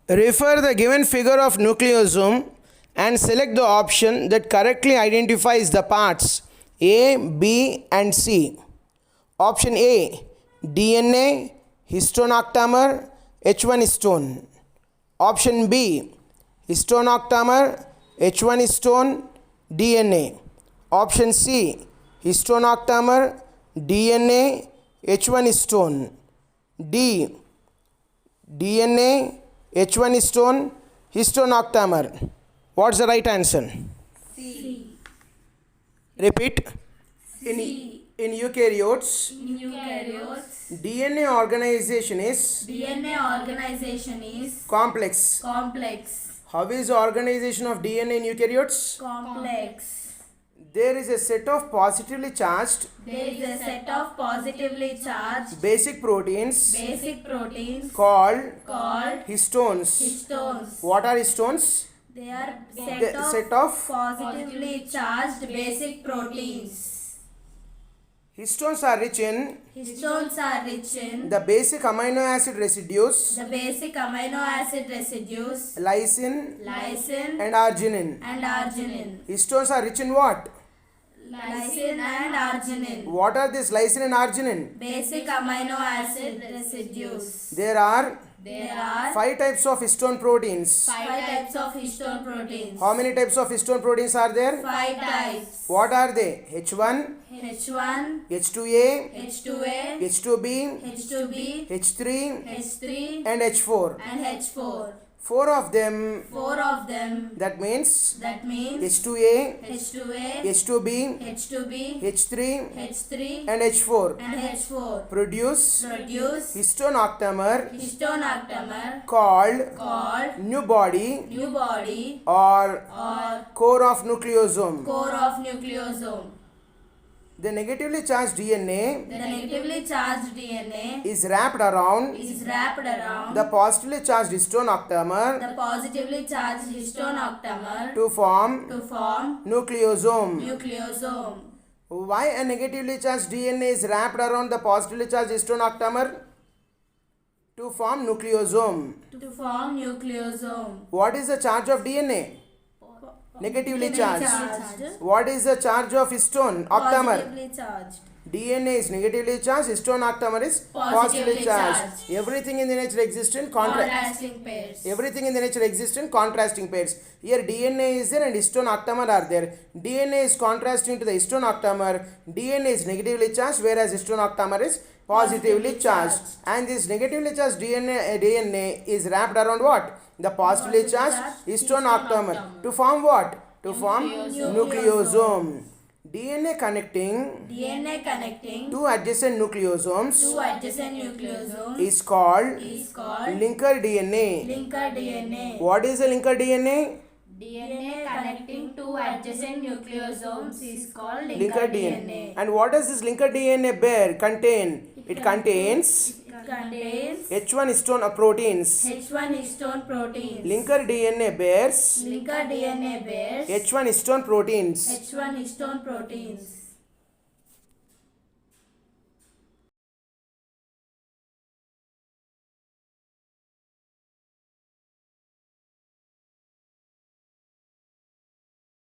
Refer the given figure of nucleosome and select the option that correctly identifies the parts A, B and C. Option A, DNA, histone octamer, H1 histone. Option B, histone octamer, H1 histone, DNA. Option C, histone octamer, DNA, H1 histone. D, DNA, H1 histone, histone octamer. What's the right answer? C. Repeat. C. In eukaryotes, DNA organization is complex. Complex. How is the organization of DNA in eukaryotes? Complex. There is a set of positively charged There is a set of positively charged basic proteins basic proteins called called histones. histones. What are histones? They are The set of positively charged basic proteins. histones are rich in Histones are rich in the basic amino acid residues the basic amino acid residues lysine lysine and arginine. and arginine. Histones are rich in what? Lysine and arginine. What are these lysine and arginine? Basic amino acid residues. There are There are 5 types of histone proteins. 5 types of histone proteins. How many types of histone proteins are there? 5 types. What are they? H1, H1, H2A, H2A, H2B, H2B, H3 H3 and H4. and H4. 4 of them, 4 of them. that means That means H2A, H2A, H2B, H2B, H3 H3 and H4 and H4 produce produce histone octamer histone octamer called new body new body or or core of nucleosome. core of nucleosome. The negatively charged DNA The negatively charged DNA is wrapped around is wrapped around the positively charged histone octamer the positively charged histone octamer to form to form nucleosome. nucleosome. Why a negatively charged DNA is wrapped around the positively charged histone octamer? To form nucleosome. To form nucleosome. What is the charge of DNA? Negatively charged. What is the charge of histone octamer? Positively charged. DNA is negatively charged, histone octamer is positively charged. Everything in the nature exists in Contrasting pairs. Everything in the nature exists in contrasting pairs. Here DNA is there and histone octamer are there. DNA is contrasting to the histone octamer. DNA is negatively charged whereas histone octamer is positively charged. And this negatively charged DNA is wrapped around what? The positively charged histone octamer. To form what? To form nucleosome. DNA connecting two adjacent nucleosomes is called linker DNA. linker DNA. What is a linker DNA? DNA connecting two adjacent nucleosomes is called Linker DNA. And what does this linker DNA contain? It contains H1 histone proteins. H1 histone proteins. Linker DNA bears Linker DNA bears H1 histone proteins. H1 histone proteins.